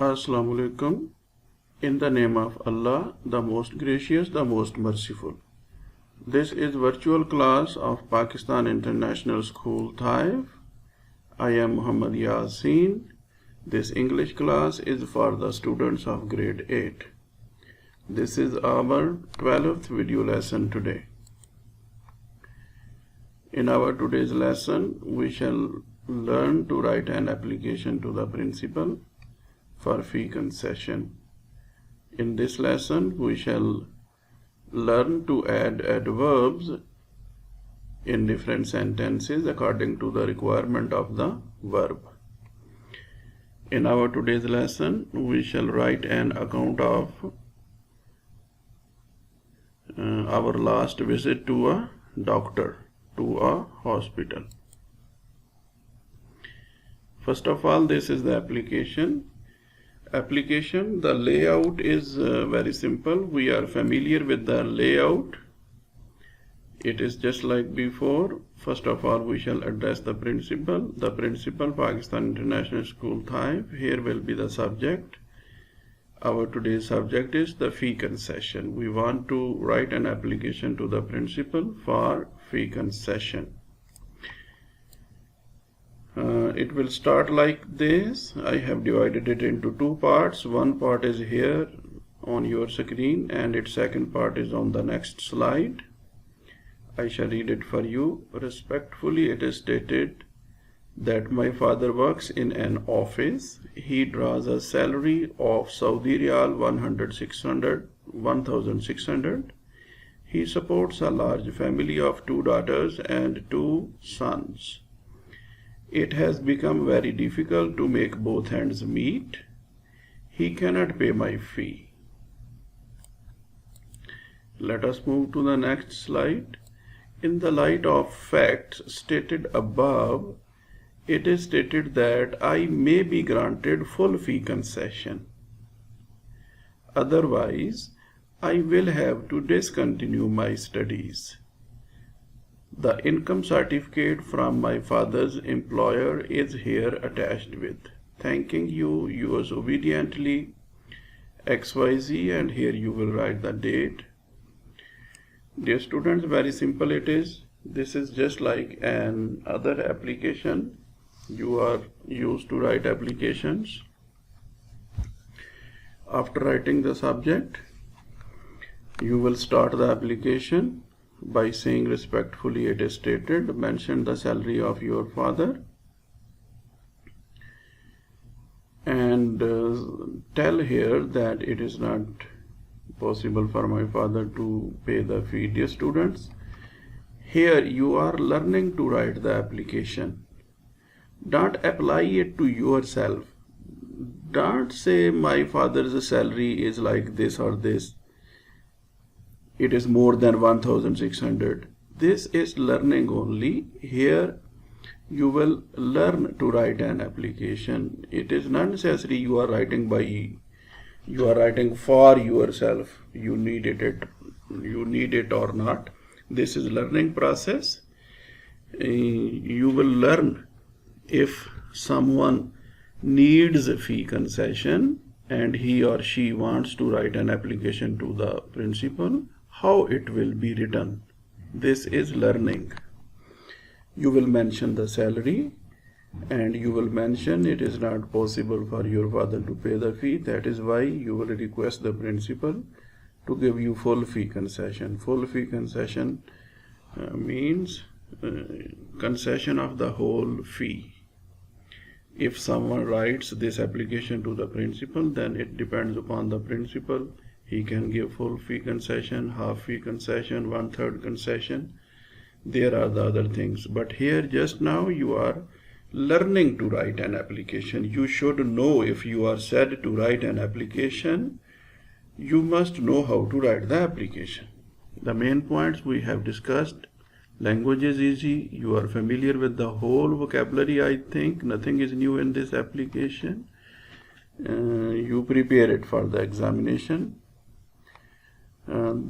Assalamu alaikum. In the name of Allah, the most gracious, the most merciful. This is virtual class of Pakistan International School Taif. I am Muhammad Yasin. This English class is for the students of grade 8. This is our 12th video lesson today. In our today's lesson, we shall learn to write an application to the principal for fee concession. In this lesson, we shall learn to add adverbs in different sentences according to the requirement of the verb. In our today's lesson, we shall write an account of our last visit to a doctor, to a hospital. First of all, this is the application. The layout is very simple. We are familiar with the layout. It is just like before. First of all, we shall address the principal. The principal, Pakistan International School Taif. Here will be the subject. Our today's subject is the fee concession. We want to write an application to the principal for fee concession. It will start like this. I have divided it into two parts. One part is here on your screen and its second part is on the next slide. I shall read it for you. Respectfully, it is stated that my father works in an office. He draws a salary of Saudi Riyal 1,600. He supports a large family of 2 daughters and 2 sons. It has become very difficult to make both ends meet. He cannot pay my fee. Let us move to the next slide. In the light of facts stated above, it is stated that I may be granted full fee concession. Otherwise, I will have to discontinue my studies. The income certificate from my father's employer is here attached with. Thanking you, yours obediently, XYZ, and here you will write the date. Dear students, very simple it is. This is just like an other application. You are used to write applications. After writing the subject, you will start the application by saying respectfully it is stated, mention the salary of your father, and tell here that it is not possible for my father to pay the fee. Dear students, here you are learning to write the application. Don't apply it to yourself. Don't say my father's salary is like this or this. It is more than 1,600. This is learning only. Here you will learn to write an application. It is not necessary you are writing for yourself. You need it or not. This is learning process. You will learn if someone needs a fee concession and he or she wants to write an application to the principal, how it will be written. This is learning. You will mention the salary and you will mention it is not possible for your father to pay the fee. That is why you will request the principal to give you full fee concession. Full fee concession means concession of the whole fee. If someone writes this application to the principal, then it depends upon the principal. He can give full fee concession, half fee concession, 1/3 concession. There are the other things. But here just now you are learning to write an application. You should know, if you are said to write an application, you must know how to write the application. The main points we have discussed. Language is easy. You are familiar with the whole vocabulary, I think. Nothing is new in this application. You prepare it for the examination.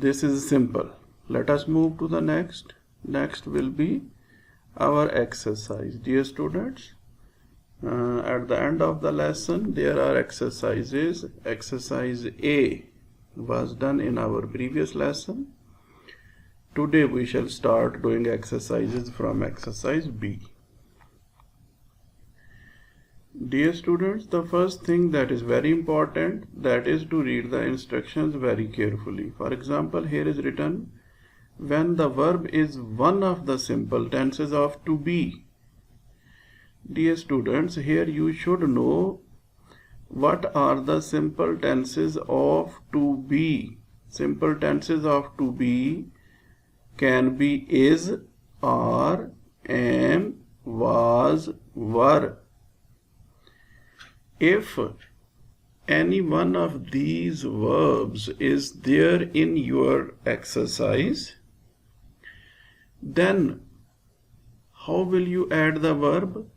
This is simple. Let us move to the next. Next will be our exercise. Dear students, At the end of the lesson, there are exercises. Exercise A was done in our previous lesson. Today we shall start doing exercises from exercise B. Dear students, the first thing that is very important, that is to read the instructions very carefully. For example, here is written, when the verb is one of the simple tenses of to be. Dear students, here you should know what are the simple tenses of to be. Simple tenses of to be can be is, are, am, was, were. If any one of these verbs is there in your exercise, then how will you add the verb?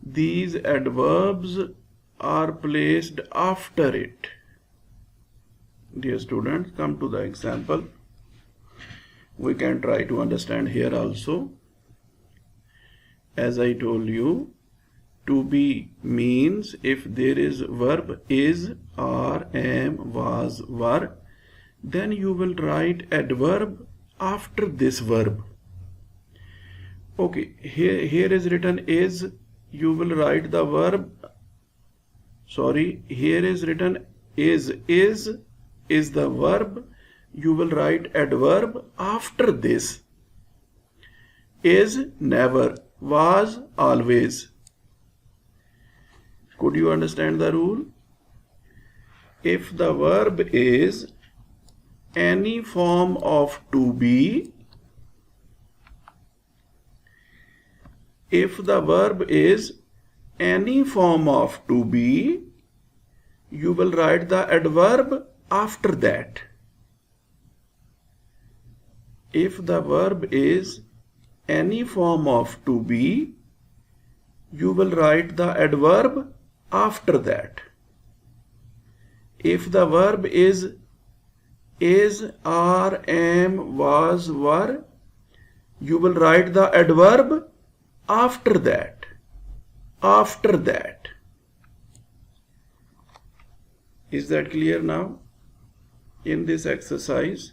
These adverbs are placed after it. Dear students, come to the example. We can try to understand here also. As I told you, to be means if there is verb is, are, am, was, were, then you will write adverb after this verb. Okay, here is written is, you will write the verb, here is written is the verb, you will write adverb after this. Is never, was always. Could you understand the rule? If the verb is any form of to be, if the verb is any form of to be, you will write the adverb after that. If the verb is any form of to be, you will write the adverb after that. If the verb is, are, am, was, were, you will write the adverb after that. After that. Is that clear now? In this exercise,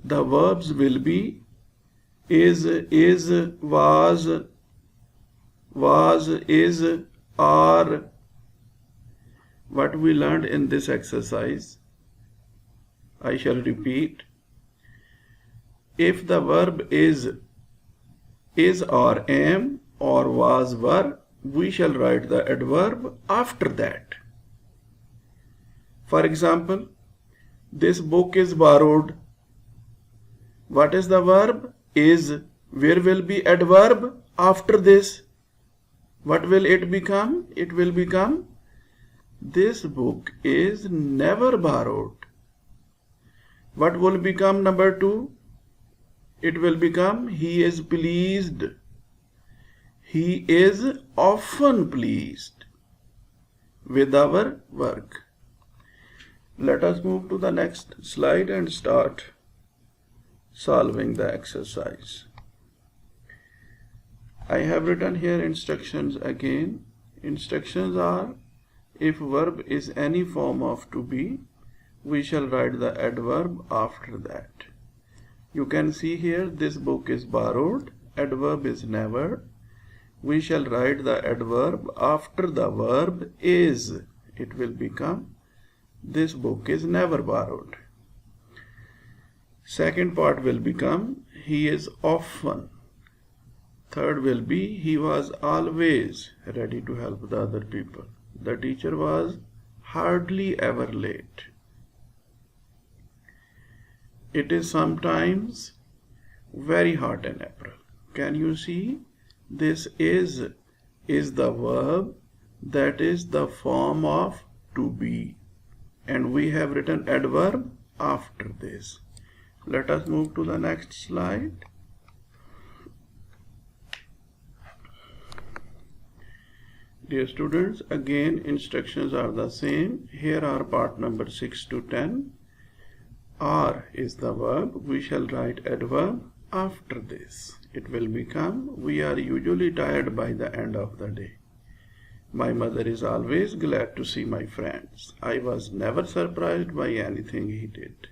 the verbs will be is, was, is, are. What we learned in this exercise, I shall repeat. If the verb is, or am, or was, were, we shall write the adverb after that. For example, this book is borrowed. What is the verb? Is. Where will be adverb after this? What will it become? It will become, this book is never borrowed. What will become number 2? It will become, he is pleased. He is often pleased with our work. Let us move to the next slide and start solving the exercise. I have written here instructions again. Instructions are, if verb is any form of to be, we shall write the adverb after that. You can see here, this book is borrowed, adverb is never. We shall write the adverb after the verb is. It will become, this book is never borrowed. Second part will become, he is often. Third will be, he was always ready to help the other people. The teacher was hardly ever late. It is sometimes very hot in April. Can you see? This is the verb, that is the form of to be. And we have written adverb after this. Let us move to the next slide. Dear students, again instructions are the same. Here are part number 6 to 10. Are is the verb. We shall write adverb after this. it will become, we are usually tired by the end of the day. My mother is always glad to see my friends. I was never surprised by anything he did.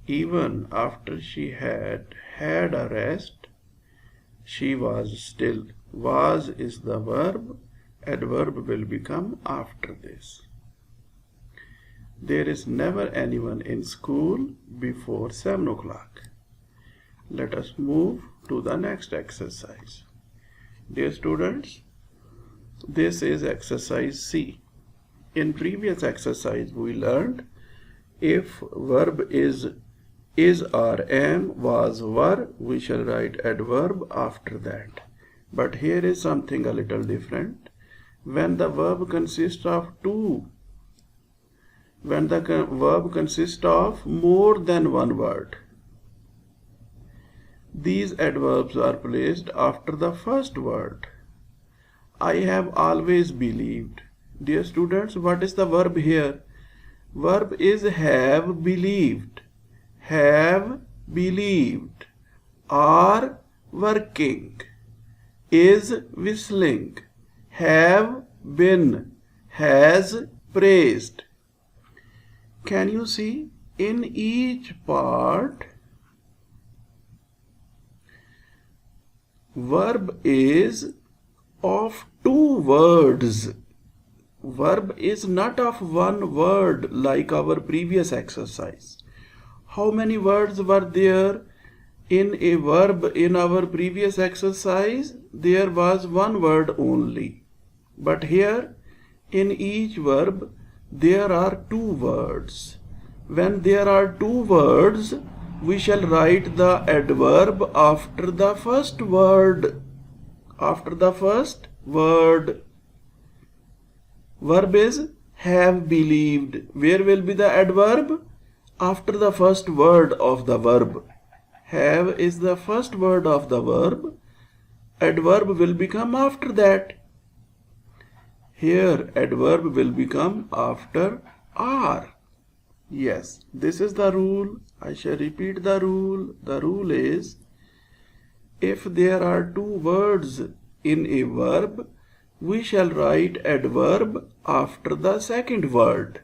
Even after she had had a rest, she was still. Was is the verb. Adverb will become after this. There is never anyone in school before 7 o'clock. Let us move to the next exercise. Dear students, this is exercise C. In previous exercise we learned if verb is or am, was, were, we shall write adverb after that. But here is something a little different. When the verb consists of when the verb consists of more than one word, these adverbs are placed after the first word. I have always believed. Dear students, what is the verb here? Verb is have believed. Have believed. Are working. Is whistling. Have been. Has praised. Can you see? In each part, verb is of two words. Verb is not of one word like our previous exercise. How many words were there in a verb in our previous exercise? There was one word only. But here, in each verb, there are two words. When there are two words, we shall write the adverb after the first word. After the first word. Verb is have believed. Where will be the adverb? After the first word of the verb. Have is the first word of the verb. Adverb will become after that. Here adverb will become after are. Yes, this is the rule. I shall repeat the rule. The rule is, if there are two words in a verb, we shall write adverb after the second word.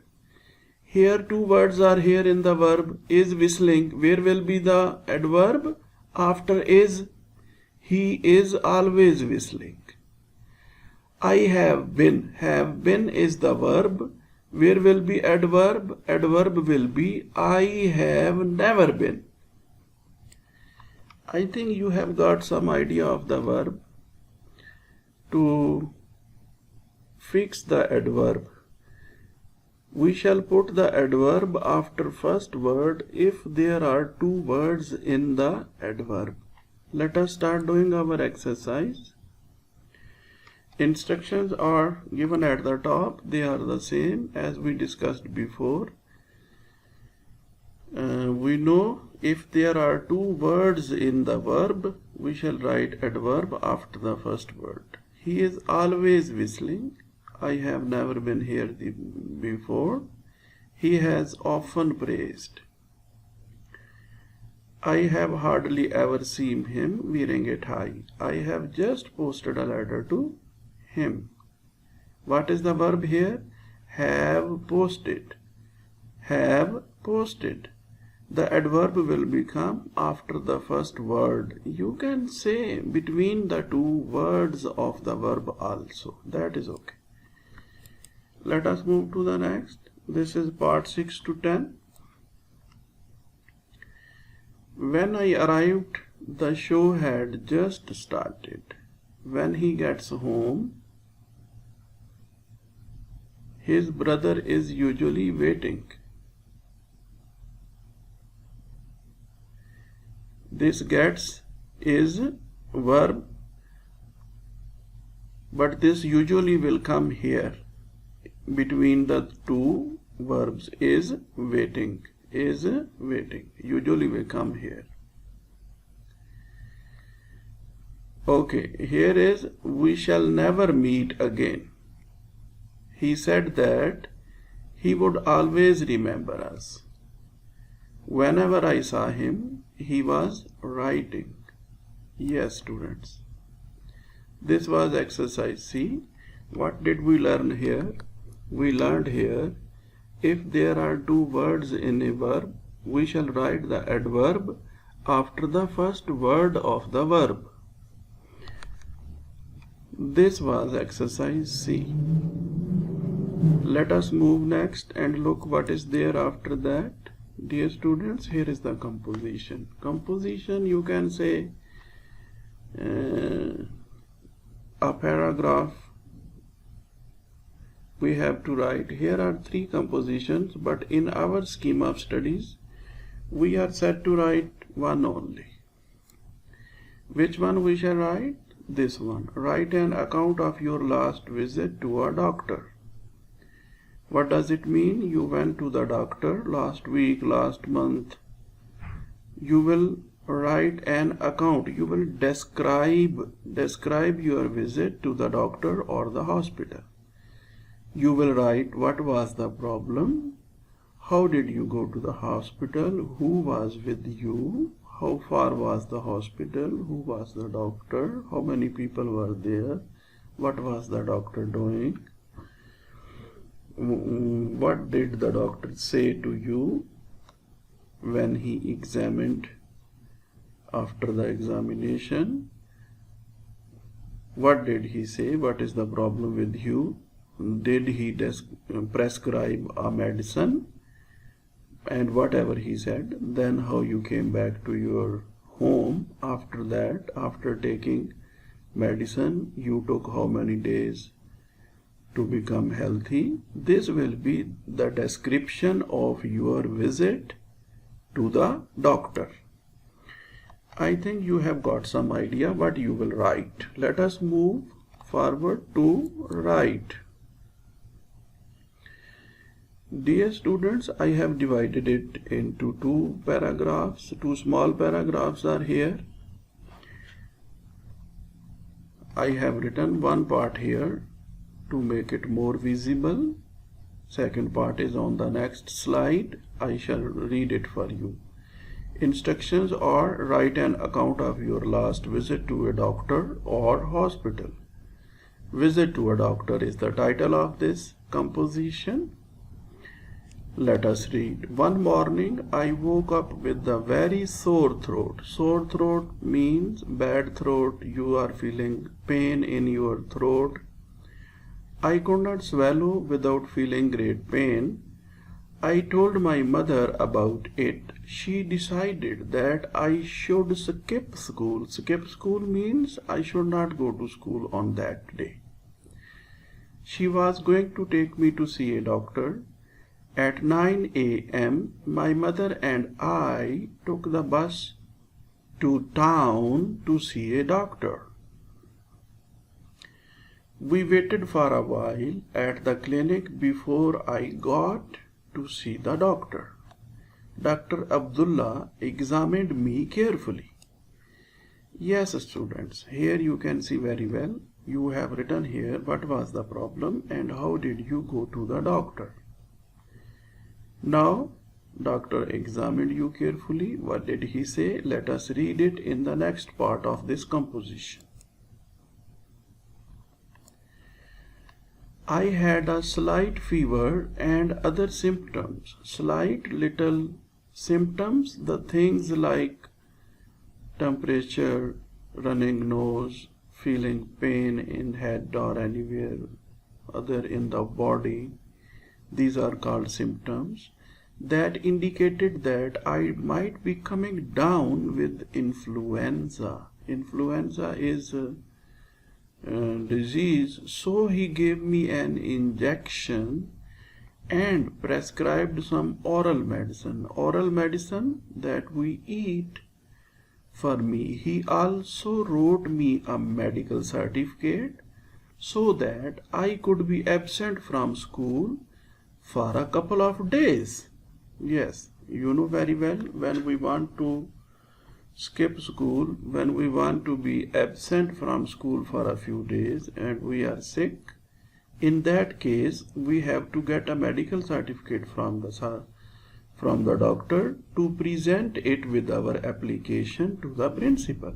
Here two words are here in the verb. Is whistling. Where will be the adverb? After is. He is always whistling. I have been. Have been is the verb. Where will be adverb? Adverb will be I have never been. I think you have got some idea of the verb. To fix the adverb, we shall put the adverb after first word if there are two words in the adverb. Let us start doing our exercise. Instructions are given at the top. They are the same as we discussed before. We know if there are two words in the verb, we shall write adverb after the first word. He is always whistling. I have never been here before. He has often praised. I have hardly ever seen him wearing a tie. I have just posted a letter to him. What is the verb here? Have posted. Have posted. The adverb will become after the first word. You can say between the two words of the verb also. That is okay. Let us move to the next. This is part 6 to 10. When I arrived, the show had just started. When he gets home, his brother is usually waiting. This gets is verb, but this usually will come here between the two verbs. Is waiting. Is waiting. Usually will come here. Okay, here is we shall never meet again. He said that he would always remember us. Whenever I saw him, he was writing. Yes, students. This was exercise C. What did we learn here? We learned here, if there are two words in a verb, we shall write the adverb after the first word of the verb. This was exercise C. Let us move next and look what is there after that. Dear students, here is the composition. Composition, you can say a paragraph we have to write. Here are three compositions, but in our scheme of studies, we are set to write one only. Which one we shall write? This one. Write an account of your last visit to a doctor. What does it mean? You went to the doctor last week, last month. You will write an account. You will describe your visit to the doctor or the hospital. You will write what was the problem, how did you go to the hospital, who was with you, how far was the hospital, who was the doctor, how many people were there, what was the doctor doing, what did the doctor say to you when he examined after the examination, what did he say, what is the problem with you, did he prescribe a medicine, and whatever he said, then how you came back to your home after that, after taking medicine, you took how many days to become healthy. This will be the description of your visit to the doctor. I think you have got some idea what you will write. Let us move forward to write. Dear students, I have divided it into two paragraphs. Two small paragraphs are here. I have written one part here to make it more visible. Second part is on the next slide. I shall read it for you. Instructions are: write an account of your last visit to a doctor or hospital. Visit to a doctor is the title of this composition. Let us read. One morning I woke up with a very sore throat. Sore throat means bad throat. You are feeling pain in your throat. I could not swallow without feeling great pain. I told my mother about it. She decided that I should skip school. Skip school means I should not go to school on that day. She was going to take me to see a doctor. At 9 a.m., my mother and I took the bus to town to see a doctor. We waited for a while at the clinic before I got to see the doctor. Dr. Abdullah examined me carefully. Yes, students, here you can see very well. You have written here what was the problem and how did you go to the doctor. Now, doctor examined you carefully. What did he say? Let us read it in the next part of this composition. I had a slight fever and other symptoms. Slight little symptoms, the things like temperature, running nose, feeling pain in head or anywhere other in the body. These are called symptoms that indicated that I might be coming down with influenza. Influenza is a disease, so he gave me an injection and prescribed some oral medicine. Oral medicine that we eat for me. He also wrote me a medical certificate so that I could be absent from school for a couple of days. Yes, you know very well, when we want to skip school, when we want to be absent from school for a few days and we are sick, in that case we have to get a medical certificate from the doctor to present it with our application to the principal.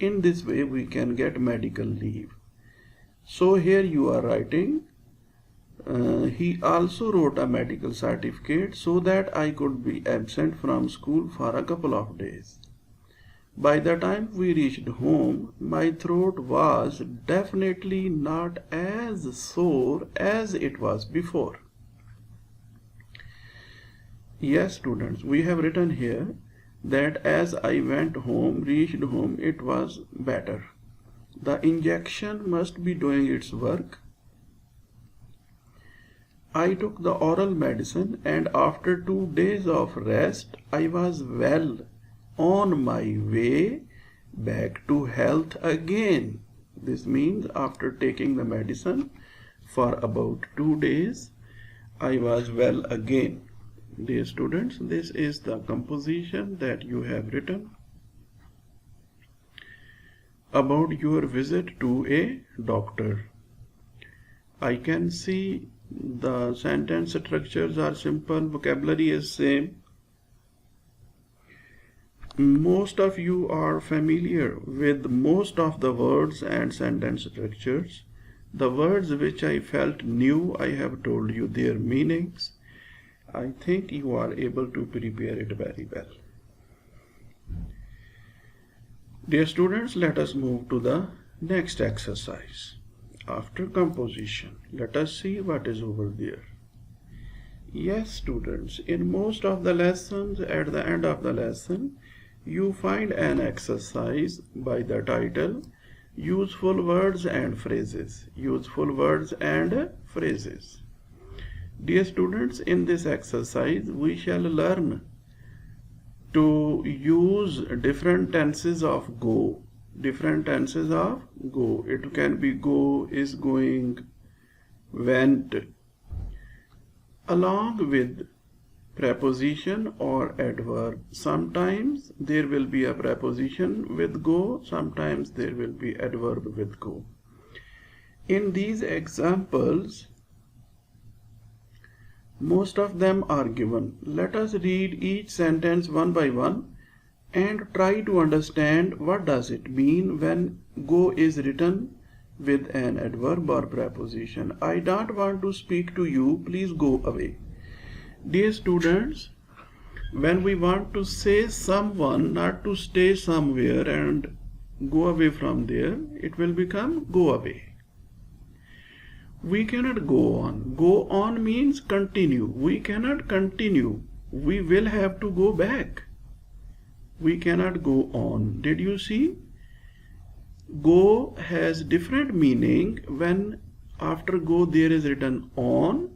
In this way we can get medical leave. So here you are writing, he also wrote a medical certificate so that I could be absent from school for a couple of days. By the time we reached home, my throat was definitely not as sore as it was before. Yes, students, we have written here that as I went home, reached home, it was better. The injection must be doing its work. I took the oral medicine and after 2 days of rest, I was well on my way back to health again. This means after taking the medicine for about 2 days, I was well again. Dear students, this is the composition that you have written about your visit to a doctor. I can see the sentence structures are simple, vocabulary is same. Most of you are familiar with most of the words and sentence structures. The words which I felt new, I have told you their meanings. I think you are able to prepare it very well. Dear students, let us move to the next exercise. After composition, let us see what is over there. Yes, students, in most of the lessons, at the end of the lesson, you find an exercise by the title, Useful Words and Phrases. Useful words and phrases. Dear students, in this exercise, we shall learn to use different tenses of go. Different tenses of go. It can be go, is going, went, along with preposition or adverb. Sometimes there will be a preposition with go, sometimes there will be adverb with go. In these examples, most of them are given. Let us read each sentence one by one and try to understand what does it mean when go is written with an adverb or preposition. I don't want to speak to you, please go away. Dear students, when we want to say someone not to stay somewhere and go away from there, it will become go away. We cannot go on. Go on means continue. We cannot continue. We will have to go back. We cannot go on. Did you see? Go has different meaning when after go there is written on.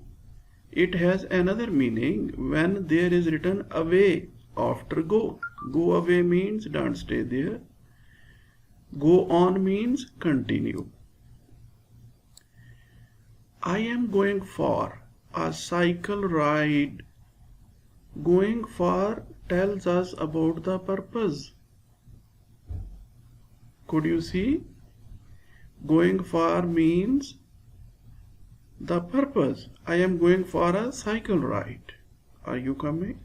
It has another meaning when there is written away after go. Go away means don't stay there. Go on means continue. I am going for a cycle ride. Going for tells us about the purpose. Could you see? Going for means the purpose. I am going for a cycle ride. Are you coming?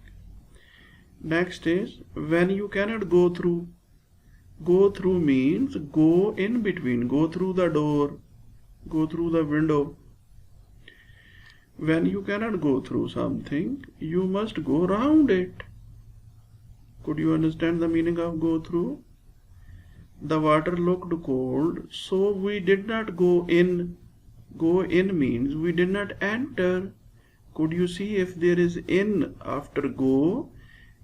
Next is when you cannot go through. Go through means go in between. Go through the door. Go through the window. When you cannot go through something, you must go round it. Could you understand the meaning of go through? The water looked cold, so we did not go in. Go in means we did not enter. Could you see if there is in after go,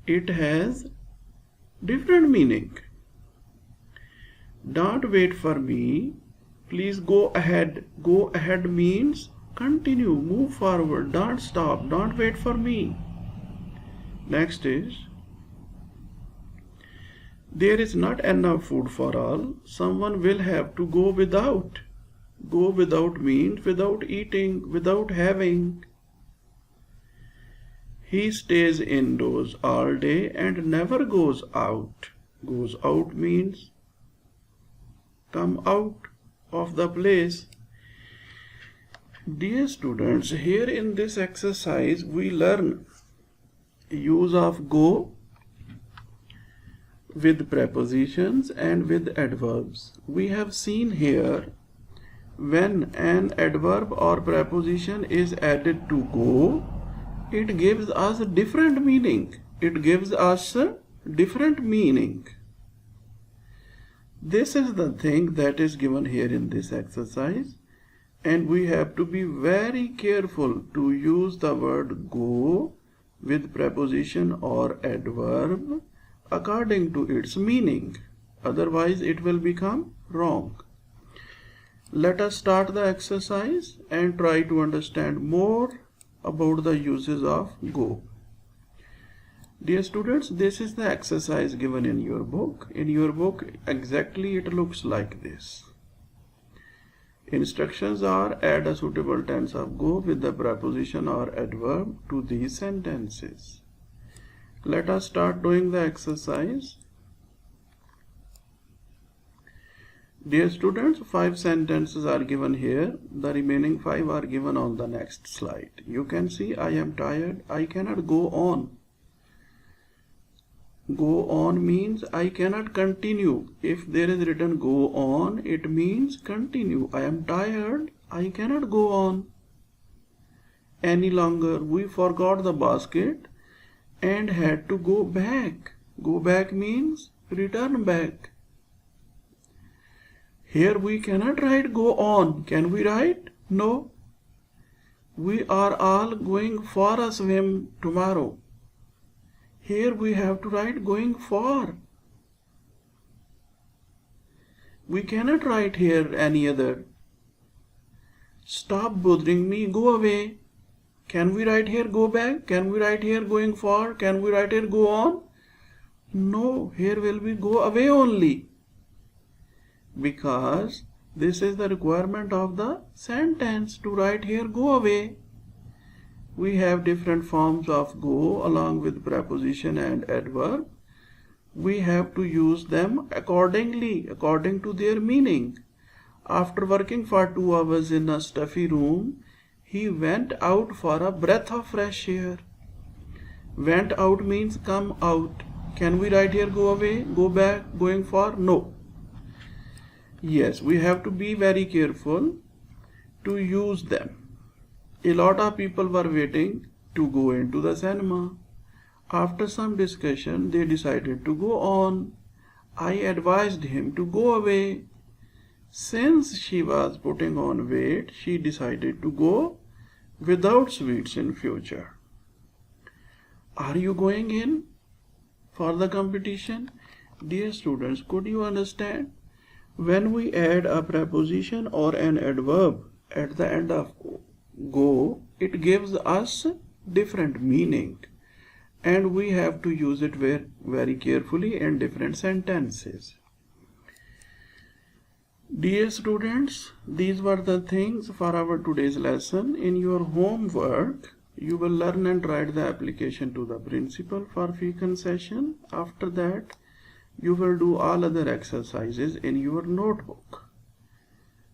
it has different meaning. Don't wait for me. Please go ahead. Go ahead means continue, move forward, don't stop, don't wait for me. Next is, there is not enough food for all, someone will have to go without. Go without means without eating, without having. He stays indoors all day and never goes out. Goes out means come out of the place. Dear students, here in this exercise we learn use of go with prepositions and with adverbs. We have seen here when an adverb or preposition is added to go, it gives us a different meaning. It gives us a different meaning. This is the thing that is given here in this exercise, and we have to be very careful to use the word go with preposition or adverb according to its meaning. Otherwise, it will become wrong. Let us start the exercise and try to understand more about the uses of go. Dear students, this is the exercise given in your book. In your book, exactly it looks like this. Instructions are add a suitable tense of go with the preposition or adverb to these sentences. Let us start doing the exercise. Dear students, 5 sentences are given here. The remaining 5 are given on the next slide. You can see I am tired. I cannot go on. Go on means I cannot continue. If there is written go on, it means continue. I am tired. I cannot go on any longer. We forgot the basket and had to go back. Go back means return back. Here we cannot write go on. Can we write? No. We are all going for a swim tomorrow. Here we have to write going for. We cannot write here any other. Stop bothering me, go away. Can we write here go back? Can we write here going for? Can we write here go on? No, here will be go away only. Because this is the requirement of the sentence to write here go away. We have different forms of go along with preposition and adverb. We have to use them accordingly, according to their meaning. After working for 2 hours in a stuffy room, he went out for a breath of fresh air. Went out means come out. Can we write here go away, go back, going for? No. Yes, we have to be very careful to use them. A lot of people were waiting to go into the cinema. After some discussion, they decided to go on. I advised him to go away. Since she was putting on weight, she decided to go without sweets in future. Are you going in for the competition? Dear students, could you understand? When we add a preposition or an adverb at the end of go, it gives us different meaning, and we have to use it very carefully in different sentences. Dear students, these were the things for our today's lesson. In your homework, you will learn and write the application to the principal for fee concession. After that, you will do all other exercises in your notebook.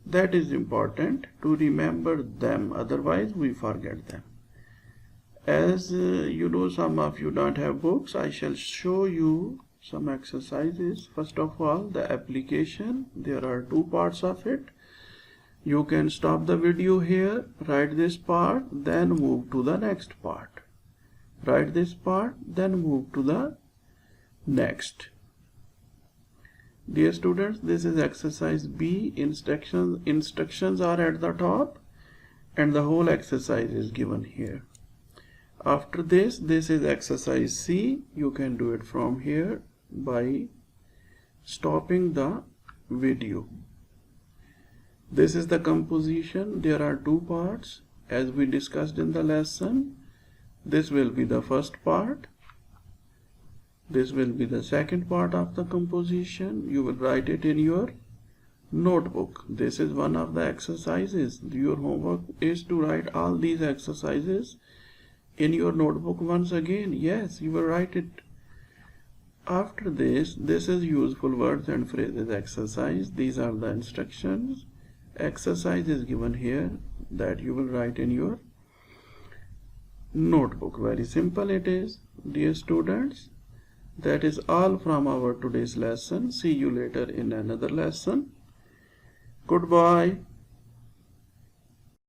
That is important to remember them, otherwise we forget them. As you know, some of you don't have books, I shall show you some exercises. First of all, the application. There are 2 parts of it. You can stop the video here, write this part, then move to the next part. Write this part, then move to the next. Dear students, this is exercise B. Instructions are at the top and the whole exercise is given here. After this is exercise C. You can do it from here by stopping the video. This is the composition. There are 2 parts as we discussed in the lesson. This will be the first part. This will be the second part of the composition. You will write it in your notebook. This is one of the exercises. Your homework is to write all these exercises in your notebook once again. Yes, you will write it. After this is useful words and phrases exercise. These are the instructions. Exercise is given here that you will write in your notebook. Very simple it is. Dear students, That is all from our today's lesson. See you later in another lesson. Goodbye.